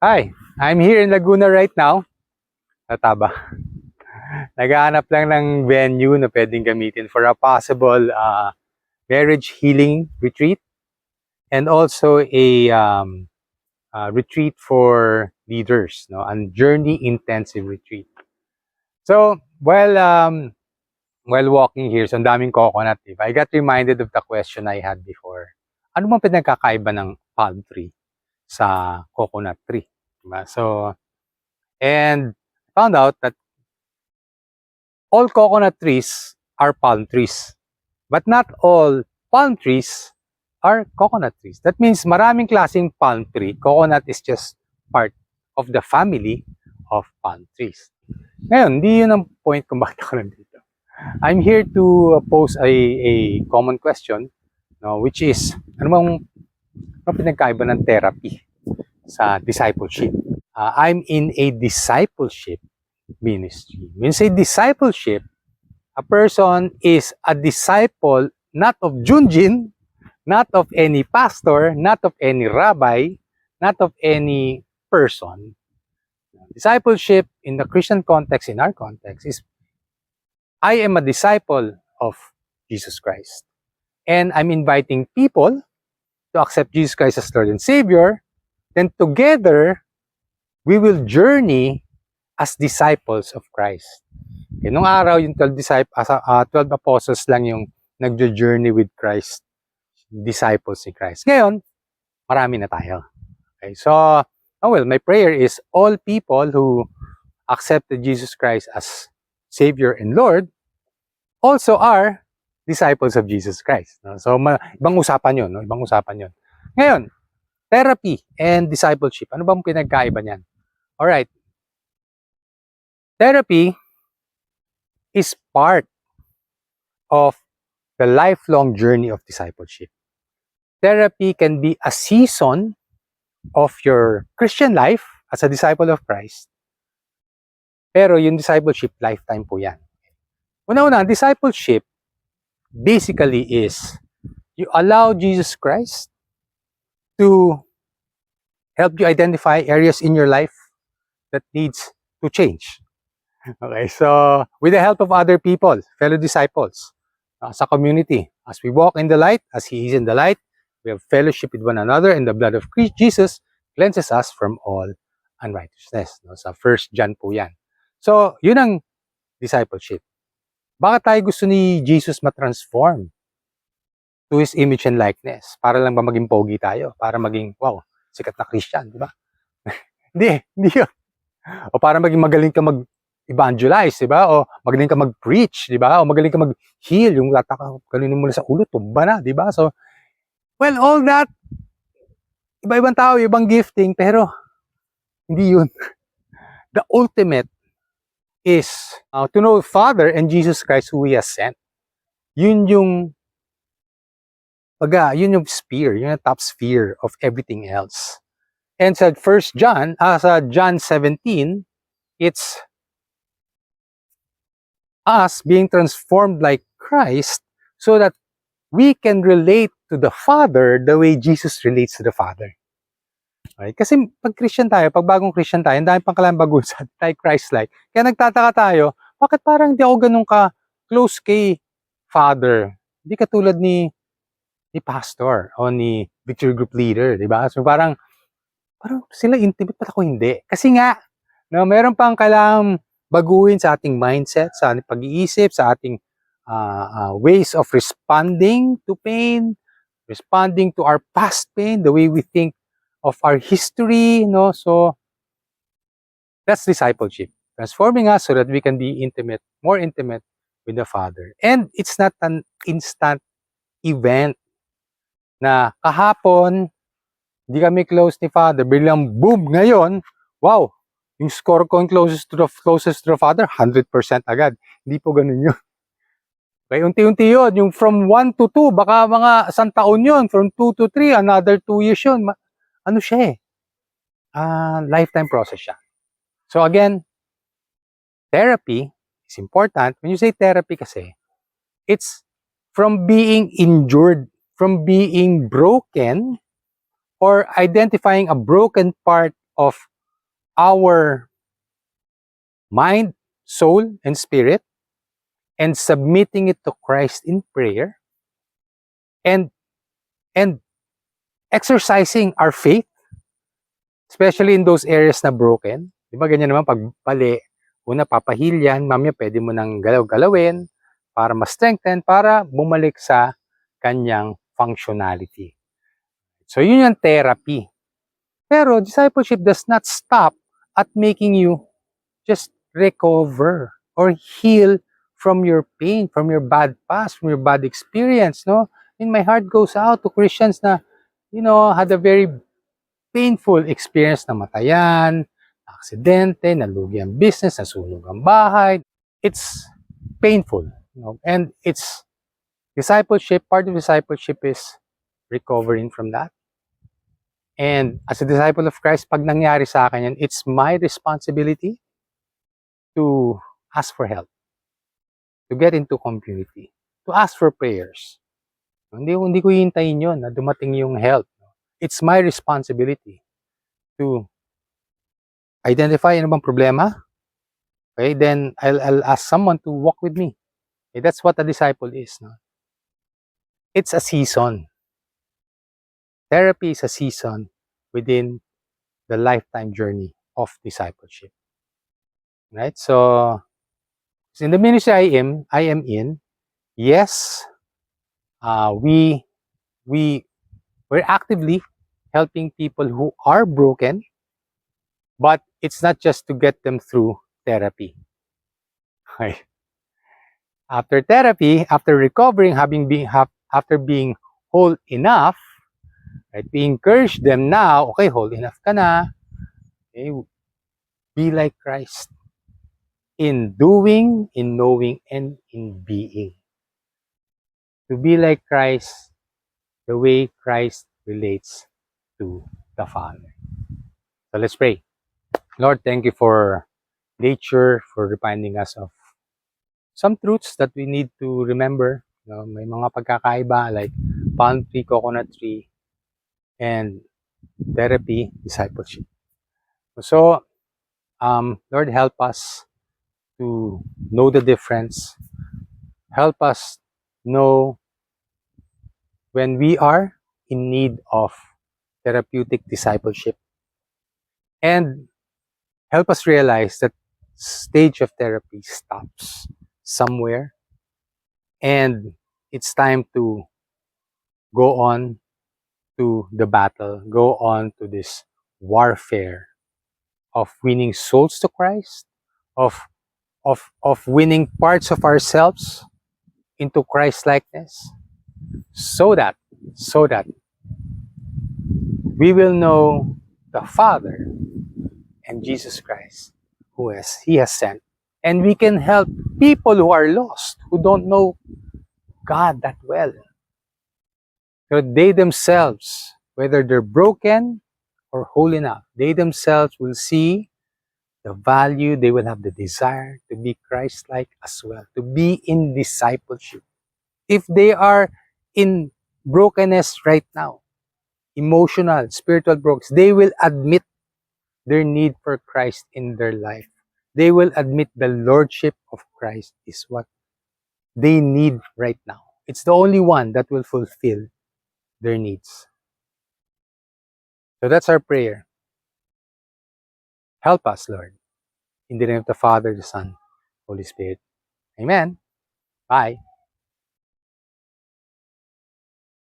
Hi, I'm here in Laguna right now. Nataba. Naghahanap lang ng venue na pwedeng gamitin for a possible marriage healing retreat and also a retreat for leaders, no, and journey intensive retreat. So while walking here, so ang daming coconut, diba? I got reminded of the question I had before. Ano bang pinagkakaiba ng palm tree sa coconut tree? Diba? So, and found out that all coconut trees are palm trees. But not all palm trees are coconut trees. That means maraming klaseng palm tree. Coconut is just part of the family of palm trees. Ngayon, hindi yun ang point kung bakit ako nandito. I'm here to pose a common question, no, which is, ano pinagkaiba ng therapy sa discipleship? I'm in a discipleship ministry. When you say discipleship, a person is a disciple not of Junjin, not of any pastor, not of any rabbi, not of any person. Discipleship in the Christian context, in our context, is I am a disciple of Jesus Christ. And I'm inviting people to accept Jesus Christ as Lord and Savior. Then together, we will journey as disciples of Christ. Okay, nung araw, yung 12 apostles lang yung nag-journey with Christ, disciples ni Christ. Ngayon, marami na tayo. Okay, so, my prayer is all people who accepted Jesus Christ as Savior and Lord also are disciples of Jesus Christ. No? So, ibang usapan yun. No? Ibang usapan yun. Ngayon, therapy and discipleship. Ano bang pinagkaiba niyan? Alright. Therapy is part of the lifelong journey of discipleship. Therapy can be a season of your Christian life as a disciple of Christ. Pero yung discipleship, lifetime po yan. Una-una, discipleship basically is you allow Jesus Christ to help you identify areas in your life that needs to change. Okay, so with the help of other people, fellow disciples, sa community, as we walk in the light, as He is in the light, we have fellowship with one another, and the blood of Jesus cleanses us from all unrighteousness. No? Sa 1 John po yan. So, yun ang discipleship. Bakit tayo gusto ni Jesus matransform to His image and likeness? Para lang ba maging pogi tayo? Para maging, wow, sikat na Christian, di ba? Hindi yun. O para maging magaling ka mag-evangelize, di ba? O magaling ka mag-preach, di ba? O magaling ka mag-heal, yung lataka, ganunin mo na sa ulo, tumba na, di ba? So, well, all that, iba-ibang tao, ibang gifting, pero hindi yun. The ultimate is to know Father and Jesus Christ who He has sent. Yun yung sphere, yun yung top sphere of everything else. And sa sa John 17, it's us being transformed like Christ so that we can relate to the Father the way Jesus relates to the Father. Okay? Kasi pag Christian tayo, pag bagong Christian tayo, ang dami pang kalambagun sa tayo Christ-like. Kaya nagtataka tayo, bakit parang hindi ako ganun ka close kay Father? Hindi katulad ni pastor o ni victory group leader, di ba? So parang sila intimate, pa ako hindi. Kasi nga, no, meron pang kailangang baguhin sa ating mindset, sa ating pag-iisip, sa ating ways of responding to pain, responding to our past pain, the way we think of our history, no? So, that's discipleship. Transforming us so that we can be intimate, more intimate with the Father. And it's not an instant event na kahapon, hindi kami close ni Father, biglang boom, ngayon, wow, yung score ko closest to the Father, 100% agad. Hindi po ganun yun. Okay, unti-unti yun. Yung from 1 to 2, baka mga isang taon yun. From 2 to 3, another 2 years yun. Ano siya eh? Lifetime process siya. So again, therapy is important. When you say therapy kasi, it's from being injured, from being broken, or identifying a broken part of our mind, soul, and spirit, and submitting it to Christ in prayer, and and exercising our faith, especially in those areas na broken. Di ba ganyan naman pag pali, una papahil yan, mamaya pwede mo nang galaw-galawin para ma-strengthen, para bumalik sa kanyang functionality. So yun yung therapy. Pero discipleship does not stop at making you just recover or heal from your pain, from your bad past, from your bad experience, no? And my heart goes out to Christians na, had a very painful experience, na matayan, aksidente, nalugi ang business, nasunog ang bahay. It's painful, and it's discipleship. Part of discipleship is recovering from that. And as a disciple of Christ, pag nangyari sa akin yan, it's my responsibility to ask for help, to get into community, to ask for prayers. Hindi ko hihintayin yun na dumating yung help. It's my responsibility to identify ano bang problema. Okay, then I'll ask someone to walk with me. Okay, that's what a disciple is. No? It's a season. Therapy is a season within the lifetime journey of discipleship. Right? So in the ministry I am in, yes, we're actively helping people who are broken, but it's not just to get them through therapy. Okay? After therapy, after recovering, after being whole enough, right? We encourage them now, okay, whole enough ka na, okay, be like Christ in doing, in knowing, and in being. To be like Christ the way Christ relates to the Father. So let's pray. Lord, thank you for nature, for reminding us of some truths that we need to remember. May mga pagkakaiba like palm tree, coconut tree, and therapy, discipleship. So, Lord, help us to know the difference. Help us know when we are in need of therapeutic discipleship. And help us realize that stage of therapy stops somewhere. And it's time to go on to the battle, go on to this warfare of winning souls to Christ, of winning parts of ourselves into Christ likeness, so that we will know the Father and Jesus Christ He has sent, and we can help people who are lost, who don't know God that well. So they themselves, whether they're broken or whole enough, they themselves will see the value, they will have the desire to be Christ-like as well, to be in discipleship. If they are in brokenness right now, emotional, spiritual brokenness, they will admit their need for Christ in their life. They will admit the lordship of Christ is what they need right now. It's the only one that will fulfill their needs. So that's our prayer. Help us, Lord. In the name of the Father, the Son, Holy Spirit. Amen. Bye.